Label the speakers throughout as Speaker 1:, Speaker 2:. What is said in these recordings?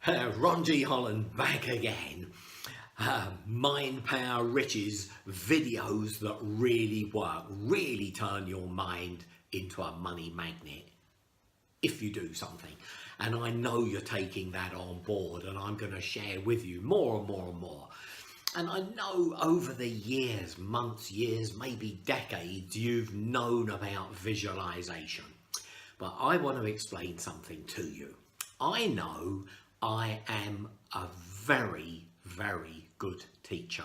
Speaker 1: Ron G. Holland back again. Mind Power Riches videos that really work, really turn your mind into a money magnet if you do something. And I know you're taking that on board, and I'm going to share with you more and more and more. And I know over the years, months, years, maybe decades, you've known about visualization. But I want to explain something to you. I know I am a very, very good teacher.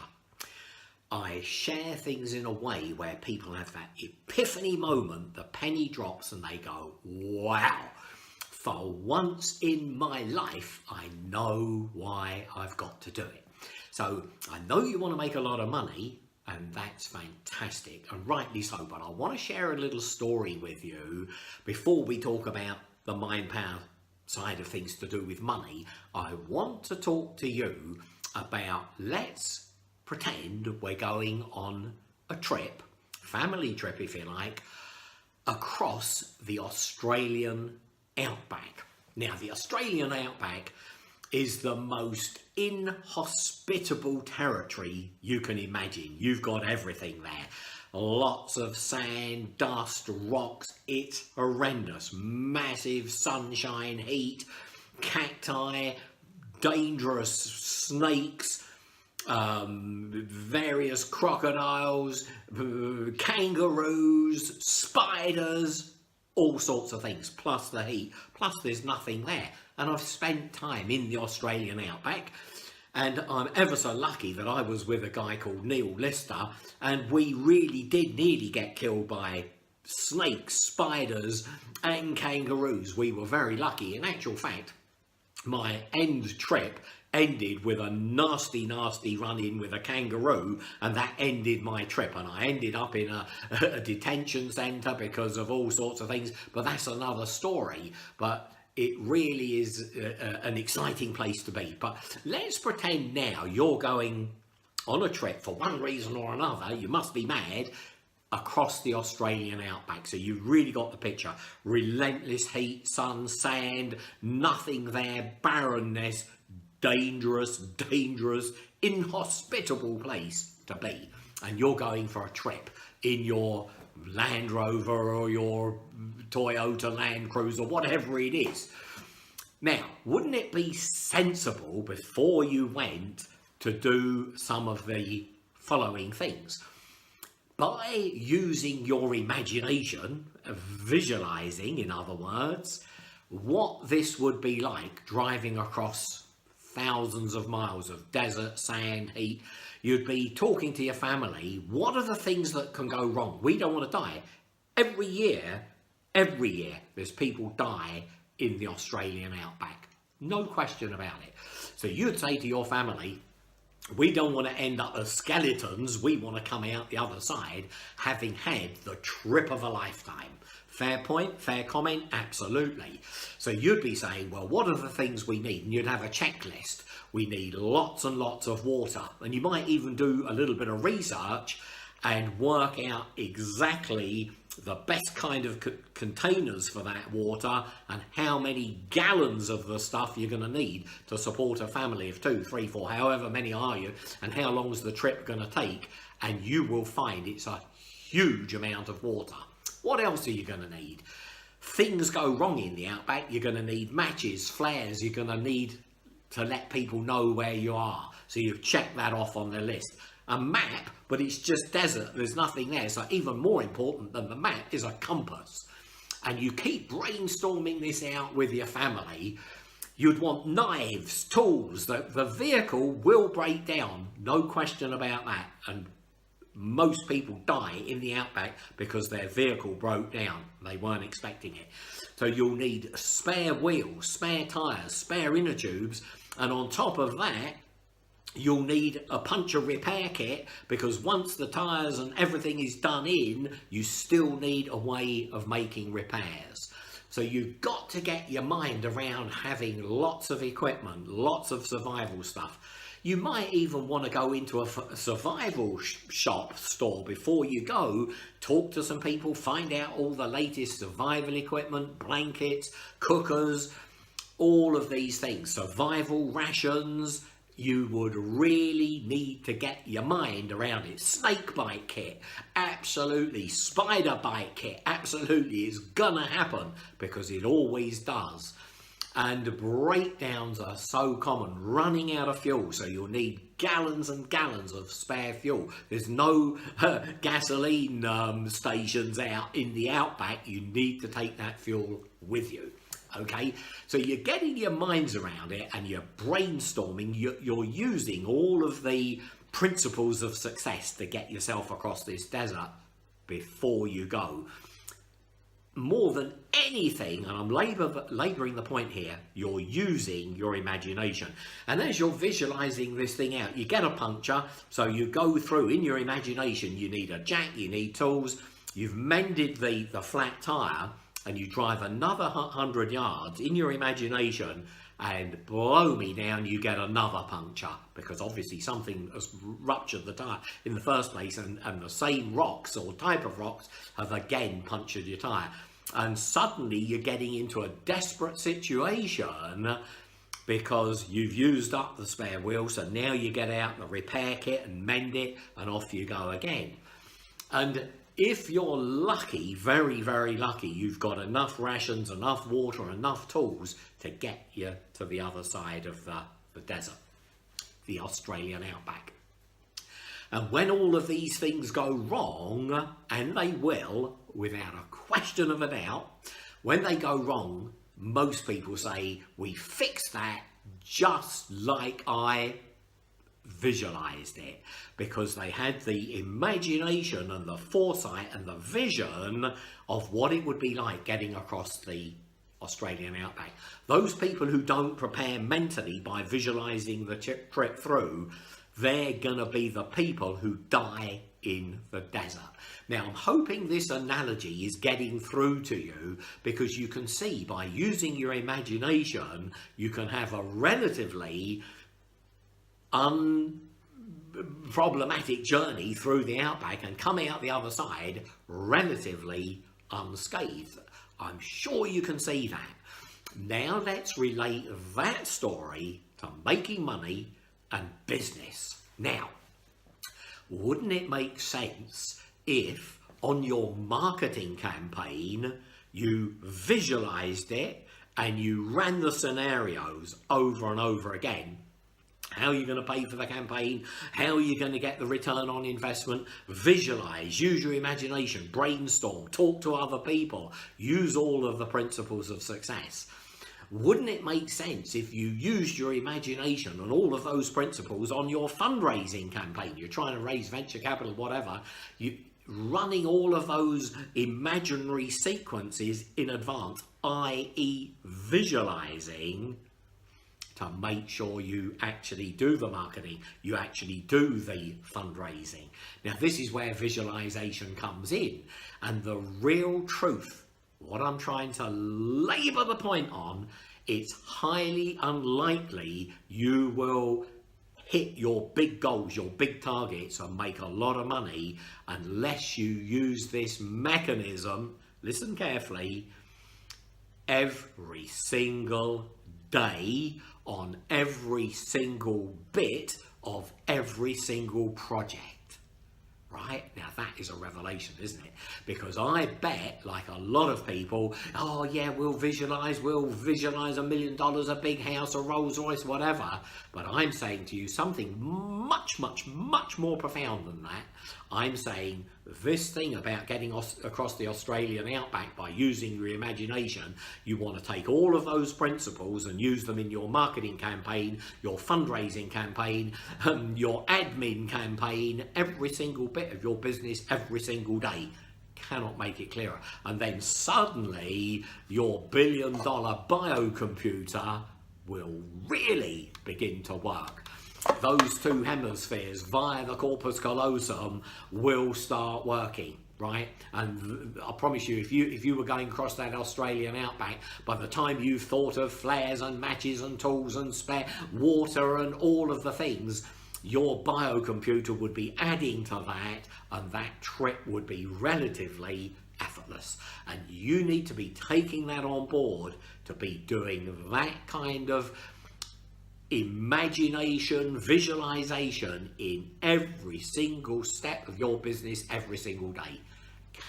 Speaker 1: I share things in a way where people have that epiphany moment, the penny drops and they go, wow, for once in my life, I know why I've got to do it. So I know you want to make a lot of money, and that's fantastic, and rightly so, but I want to share a little story with you before we talk about the mind power side of things to do with money. I want to talk to you about, let's pretend we're going on a trip, family trip if you like, across the Australian outback. Now, the Australian outback is the most inhospitable territory you can imagine. You've got everything there. Lots of sand, dust, rocks. It's horrendous. Massive sunshine, heat, cacti, dangerous snakes, various crocodiles, kangaroos, spiders, all sorts of things, plus the heat, plus there's nothing there. And I've spent time in the Australian outback, and I'm ever so lucky that I was with a guy called Neil Lister, and we really did nearly get killed by snakes, spiders and kangaroos. We were very lucky. In actual fact, my end trip ended with a nasty run-in with a kangaroo, and that ended my trip, and I ended up in a detention centre because of all sorts of things, but that's another story. But it really is an exciting place to be. But let's pretend now you're going on a trip for one reason or another, you must be mad, across the Australian outback. So you've really got the picture. Relentless heat, sun, sand, nothing there, barrenness, dangerous, inhospitable place to be. And you're going for a trip in your Land Rover or your Toyota Land Cruiser, whatever it is. Now, wouldn't it be sensible before you went to do some of the following things? By using your imagination, visualizing, in other words, what this would be like driving across thousands of miles of desert, sand, heat. You'd be talking to your family. What are the things that can go wrong? We don't want to die. Every year, there's people die in the Australian outback. No question about it. So you'd say to your family, we don't want to end up as skeletons. We want to come out the other side having had the trip of a lifetime. Fair point, fair comment, absolutely. So you'd be saying, well, what are the things we need? And you'd have a checklist. We need lots and lots of water. And you might even do a little bit of research and work out exactly the best kind of containers for that water and how many gallons of the stuff you're going to need to support a family of 2, 3, 4, however many are you, and how long is the trip going to take. And you will find it's a huge amount of water. What else are you going to need? Things go wrong in the outback. You're going to need matches, flares. You're going to need to let people know where you are. So you've checked that off on the list. A map, but it's just desert. There's nothing there. So even more important than the map is a compass. And you keep brainstorming this out with your family. You'd want knives, tools. The vehicle will break down. No question about that. And most people die in the outback because their vehicle broke down. They weren't expecting it. So you'll need spare wheels, spare tyres, spare inner tubes, and on top of that, you'll need a puncture repair kit, because once the tyres and everything is done in, you still need a way of making repairs. So you've got to get your mind around having lots of equipment, lots of survival stuff. You might even want to go into a survival shop store before you go, talk to some people, find out all the latest survival equipment, blankets, cookers, all of these things, survival rations, you would really need to get your mind around it. Snake bite kit, absolutely. Spider bite kit, absolutely. It's gonna happen because it always does. And breakdowns are so common, running out of fuel, so you'll need gallons and gallons of spare fuel. There's no gasoline stations out in the outback. You need to take that fuel with you. Okay, so you're getting your minds around it and you're brainstorming, you're using all of the principles of success to get yourself across this desert before you go. More than anything, and I'm labouring the point here, you're using your imagination. And as you're visualising this thing out, you get a puncture, so you go through in your imagination, you need a jack, you need tools, you've mended the flat tyre, and you drive another 100 yards in your imagination, and blow me down, you get another puncture, because obviously something has ruptured the tyre in the first place, and the same rocks or type of rocks have again punctured your tyre. And suddenly you're getting into a desperate situation because you've used up the spare wheel, so now you get out the repair kit and mend it, and off you go again. And if you're lucky, very, very lucky, you've got enough rations, enough water, enough tools to get you to the other side of the desert, the Australian outback. And when all of these things go wrong, and they will, without a question of a doubt, when they go wrong, most people say, we fixed that just like I visualized it, because they had the imagination and the foresight and the vision of what it would be like getting across the Australian outback. Those people who don't prepare mentally by visualizing the trip through, they're gonna be the people who die in the desert. Now, I'm hoping this analogy is getting through to you, because you can see by using your imagination, you can have a relatively unproblematic journey through the outback and come out the other side relatively unscathed. I'm sure you can see that. Now let's relate that story to making money and business. Now, wouldn't it make sense if on your marketing campaign you visualized it and you ran the scenarios over and over again? How are you going to pay for the campaign? How are you going to get the return on investment? Visualize, use your imagination, brainstorm, talk to other people, use all of the principles of success. Wouldn't it make sense if you used your imagination and all of those principles on your fundraising campaign? You're trying to raise venture capital, whatever, you running all of those imaginary sequences in advance, i.e. visualizing, to make sure you actually do the marketing, you actually do the fundraising. Now, this is where visualization comes in, and the real truth, what I'm trying to labour the point on, it's highly unlikely you will hit your big goals, your big targets, and make a lot of money unless you use this mechanism, listen carefully, every single day on every single bit of every single project. Right? Now that is a revelation, isn't it? Because I bet, like a lot of people, oh yeah, we'll visualize $1 million, a big house, a Rolls Royce, whatever. But I'm saying to you something much, much, much more profound than that. I'm saying this thing about getting across the Australian outback by using your imagination, you want to take all of those principles and use them in your marketing campaign, your fundraising campaign, your admin campaign, every single bit of your business, every single day. Cannot make it clearer. And then suddenly your $1 billion biocomputer will really begin to work. Those two hemispheres via the corpus callosum will start working, right? And I promise you, if you were going across that Australian outback, by the time you've thought of flares and matches and tools and spare water and all of the things, your biocomputer would be adding to that, and that trip would be relatively effortless. And you need to be taking that on board to be doing that kind of imagination, visualization in every single step of your business every single day.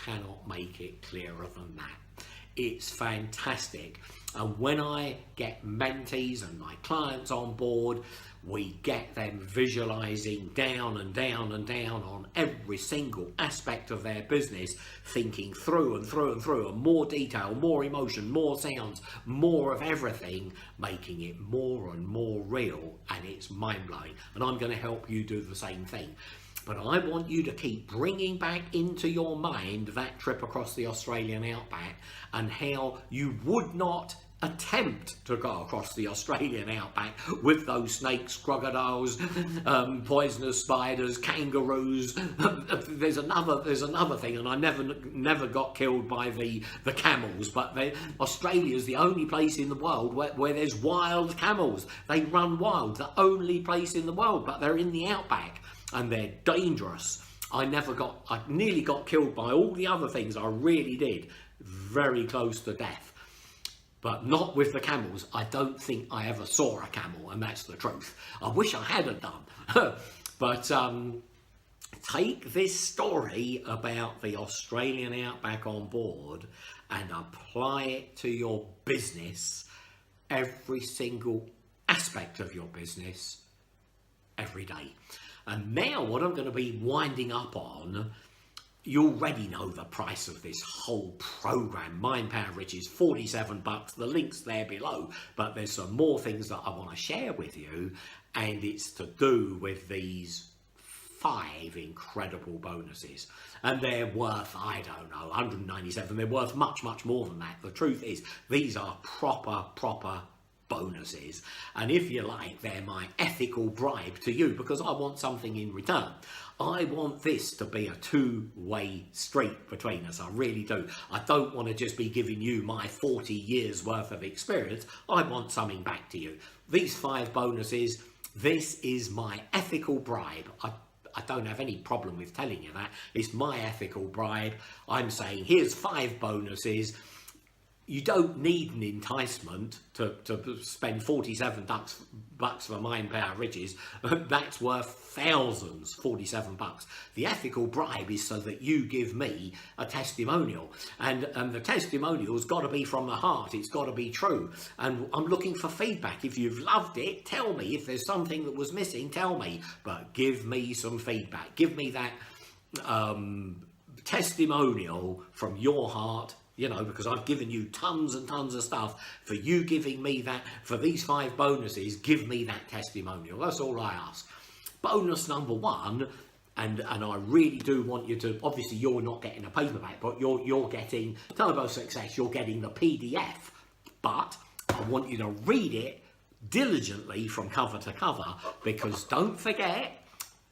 Speaker 1: Cannot make it clearer than that. It's fantastic. And when I get mentees and my clients on board, we get them visualizing down and down and down on every single aspect of their business, thinking through and through and through, and more detail, more emotion, more sounds, more of everything, making it more and more real, and it's mind-blowing. And I'm going to help you do the same thing. But I want you to keep bringing back into your mind that trip across the Australian outback and how you would not attempt to go across the Australian outback with those snakes, crocodiles, poisonous spiders, kangaroos. There's another thing, and I never got killed by the camels, but Australia's the only place in the world where there's wild camels. They run wild, the only place in the world, but they're in the outback. And they're dangerous. I nearly got killed by all the other things. I really did. Very close to death. But not with the camels. I don't think I ever saw a camel, and that's the truth. I wish I hadn't done. But take this story about the Australian outback on board and apply it to your business, every single aspect of your business, every day. And now what I'm going to be winding up on, you already know the price of this whole program, Mind Power Riches, $47. The link's there below, but there's some more things that I want to share with you, and it's to do with these 5 incredible bonuses. And they're worth, I don't know, 197. They're worth much, much more than that. The truth is, these are proper bonuses, and if you like, they're my ethical bribe to you, because I want something in return. I want this to be a two-way street between us. I really do. I don't want to just be giving you my 40 years worth of experience. I want something back to you. These 5 bonuses, this is my ethical bribe. I don't have any problem with telling you that. It's my ethical bribe. I'm saying here's 5 bonuses. You don't need an enticement to spend $47 for Mind Power Riches. That's worth thousands, $47. The ethical bribe is so that you give me a testimonial. And the testimonial's got to be from the heart. It's got to be true. And I'm looking for feedback. If you've loved it, tell me. If there's something that was missing, tell me. But give me some feedback. Give me that testimonial from your heart. You know, because I've given you tons and tons of stuff. For you giving me that, for these 5 bonuses, give me that testimonial. That's all I ask. Bonus number 1, and I really do want you to, obviously you're not getting a paperback, but you're getting Turbo Success, you're getting the PDF. But I want you to read it diligently from cover to cover, because don't forget,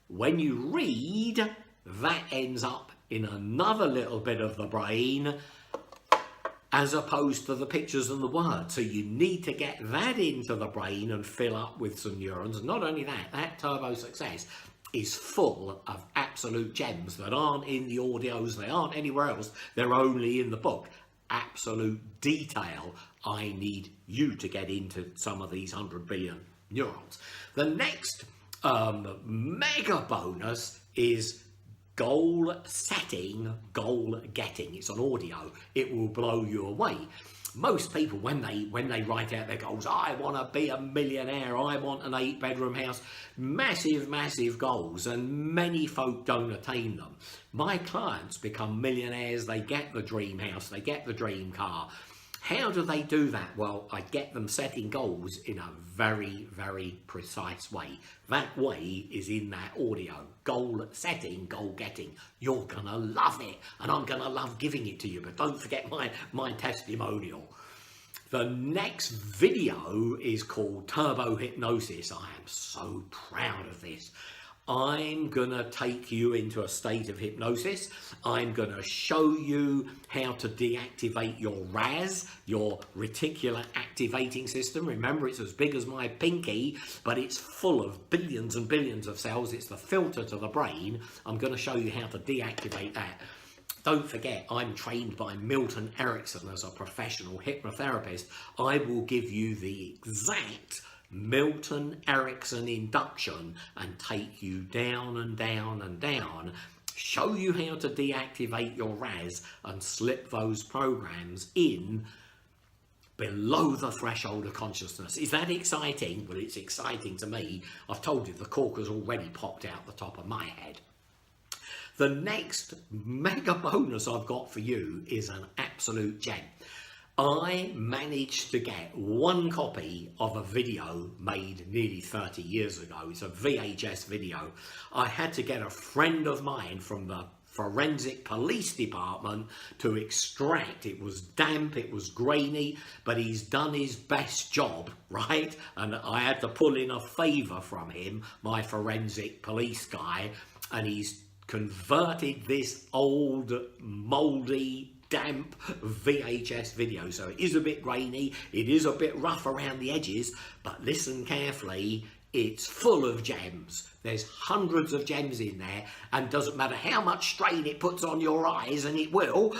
Speaker 1: when you read, that ends up in another little bit of the brain, as opposed to the pictures and the words. So you need to get that into the brain and fill up with some neurons. Not only that, that Turbo Success is full of absolute gems that aren't in the audios, they aren't anywhere else, they're only in the book. Absolute detail. I need you to get into some of these 100 billion neurons. The next mega bonus is goal setting, goal getting. It's on audio. It will blow you away. Most people, when they write out their goals, I want to be a millionaire, I want an 8-bedroom house, massive goals, and many folk don't attain them. My clients become millionaires, they get the dream house, they get the dream car. How do they do that? Well, I get them setting goals in a very precise way. That way is in that audio. Goal setting, goal getting. You're gonna love it, and I'm gonna love giving it to you, but don't forget my testimonial. The next video is called Turbo Hypnosis. I am so proud of this. I'm going to take you into a state of hypnosis. I'm going to show you how to deactivate your RAS, your reticular activating system. Remember, it's as big as my pinky, but it's full of billions and billions of cells. It's the filter to the brain. I'm going to show you how to deactivate that. Don't forget, I'm trained by Milton Erickson as a professional hypnotherapist. I will give you the exact Milton Erickson induction and take you down and down and down, show you how to deactivate your RAS and slip those programs in below the threshold of consciousness. Is that exciting? Well, it's exciting to me. I've told you the cork has already popped out the top of my head. The next mega bonus I've got for you is an absolute gem. I managed to get one copy of a video made nearly 30 years ago. It's a VHS video. I had to get a friend of mine from the forensic police department to extract. It was damp, it was grainy, but he's done his best job, right? And I had to pull in a favour from him, my forensic police guy, and he's converted this old mouldy damp VHS video. So it is a bit grainy, it is a bit rough around the edges, but listen carefully, it's full of gems. There's hundreds of gems in there, and doesn't matter how much strain it puts on your eyes, and it will,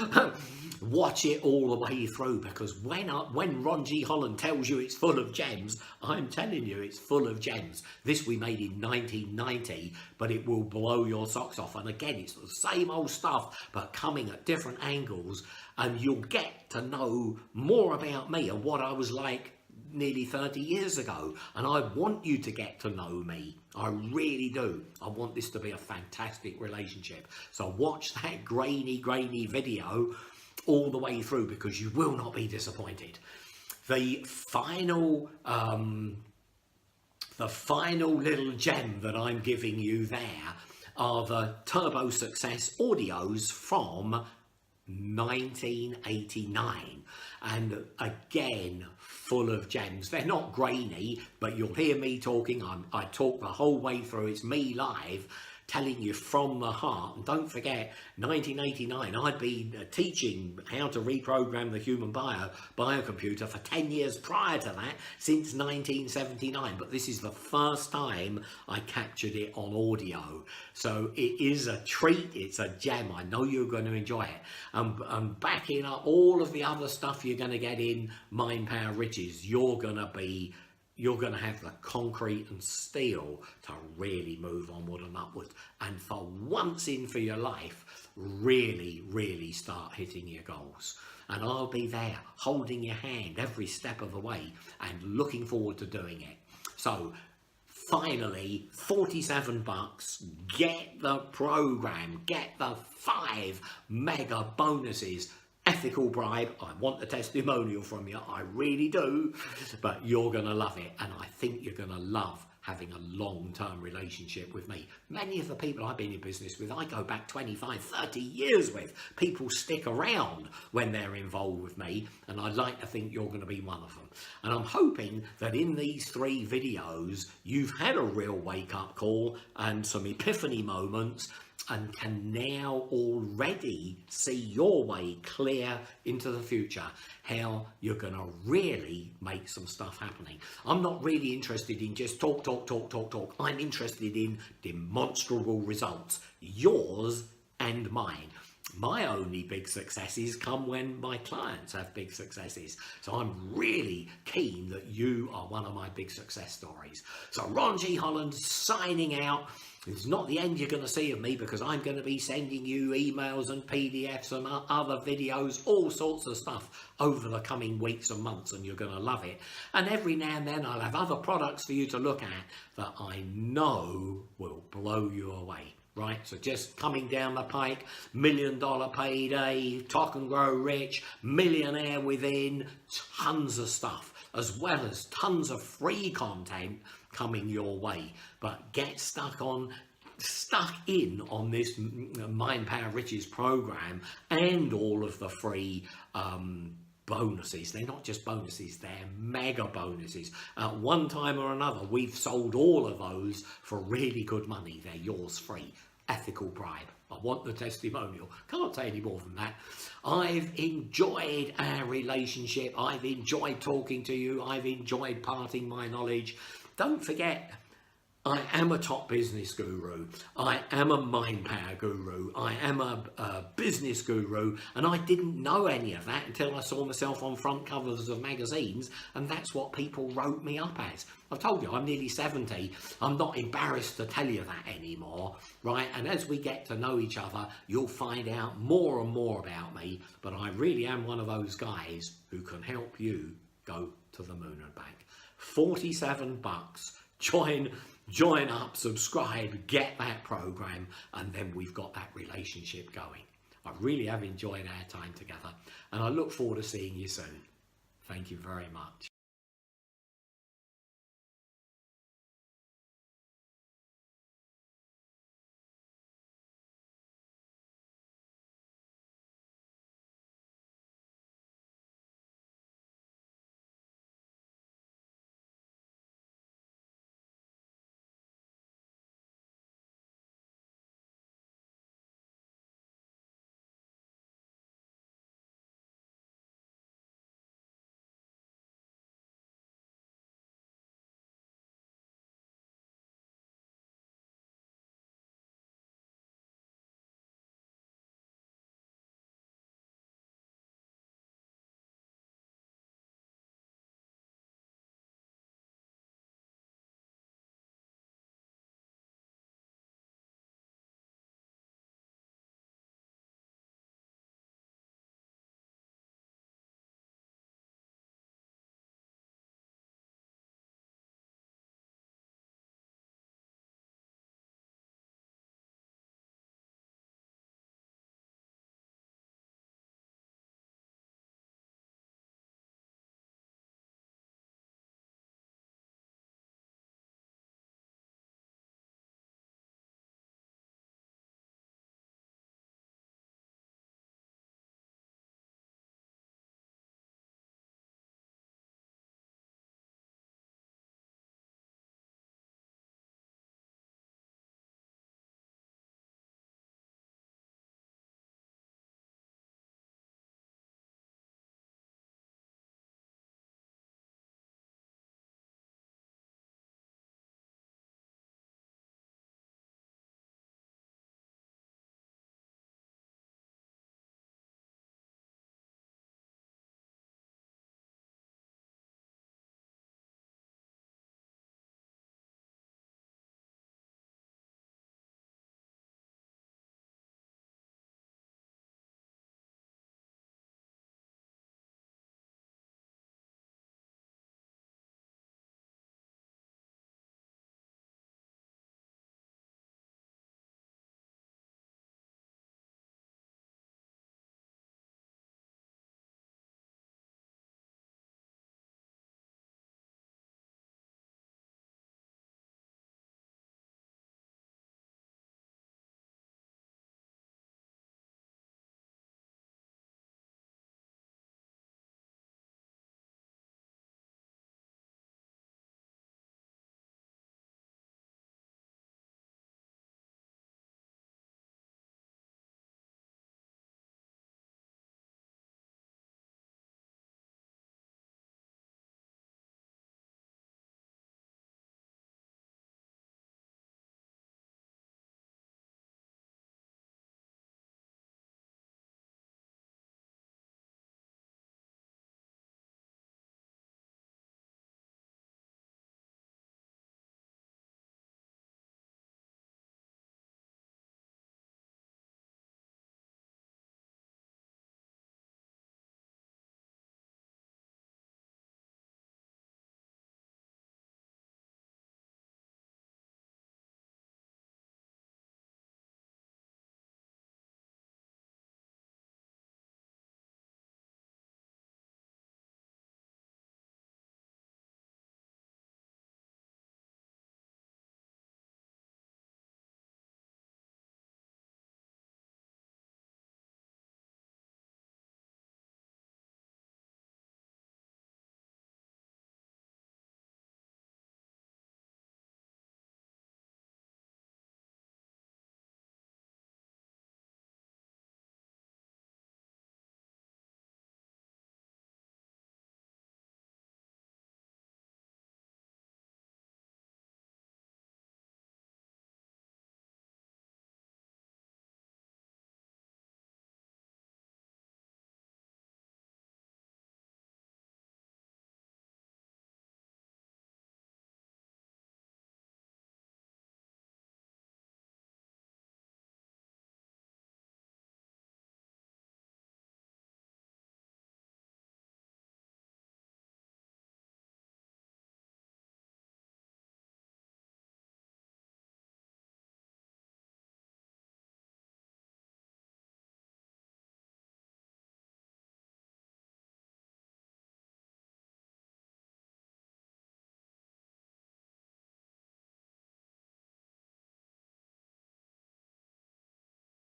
Speaker 1: watch it all the way through, because when Ron G. Holland tells you it's full of gems, I'm telling you it's full of gems. This we made in 1990, but it will blow your socks off. And again, it's the same old stuff, but coming at different angles, and you'll get to know more about me and what I was like nearly 30 years ago. And I want you to get to know me. I really do. I want this to be a fantastic relationship. So watch that grainy video all the way through, because you will not be disappointed. The final little gem that I'm giving you there are the Turbo Success audios from 1989, and again, full of gems. They're not grainy, but you'll hear me talking. I talk the whole way through. It's me live, telling you from the heart. And don't forget, 1989, I'd been teaching how to reprogram the human biocomputer for 10 years prior to that, since 1979. But this is the first time I captured it on audio. So it is a treat, it's a gem. I know you're going to enjoy it. I'm backing up all of the other stuff you're going to get in Mind Power Riches. You're going to have the concrete and steel to really move onward and upwards, and for once for your life, really start hitting your goals. And I'll be there holding your hand every step of the way and looking forward to doing it. So finally, $47, get the program, get the 5 mega bonuses. Ethical bribe, I want the testimonial from you, I really do, but you're going to love it, and I think you're going to love having a long-term relationship with me. Many of the people I've been in business with, I go back 25, 30 years with. People stick around when they're involved with me, and I'd like to think you're going to be one of them. And I'm hoping that in these 3 videos, you've had a real wake-up call and some epiphany moments, and can now already see your way clear into the future, how you're going to really make some stuff happening. I'm not really interested in just talk. I'm interested in demonstrable results, yours and mine. My only big successes come when my clients have big successes. So I'm really keen that you are one of my big success stories. So Ron G. Holland signing out. It's not the end you're going to see of me, because I'm going to be sending you emails and PDFs and other videos, all sorts of stuff over the coming weeks and months, and you're going to love it. And every now and then I'll have other products for you to look at that I know will blow you away. Right, so just coming down the pike, $1 million payday, Talk and Grow Rich, Millionaire Within, tons of stuff, as well as tons of free content coming your way. But get stuck in on this Mind Power Riches program and all of the free bonuses. They're not just bonuses, they're mega bonuses. At one time or another, we've sold all of those for really good money. They're yours free. Ethical bribe. I want the testimonial. Can't say any more than that. I've enjoyed our relationship. I've enjoyed talking to you. I've enjoyed parting my knowledge. Don't forget, I am a top business guru. I am a mind power guru. I am a business guru. And I didn't know any of that until I saw myself on front covers of magazines. And that's what people wrote me up as. I've told you, I'm nearly 70. I'm not embarrassed to tell you that anymore, right? And as we get to know each other, you'll find out more and more about me. But I really am one of those guys who can help you go to the moon and back. $47. Join up, subscribe, get that program, and then we've got that relationship going. I really have enjoyed our time together, and I look forward to seeing you soon. Thank you very much.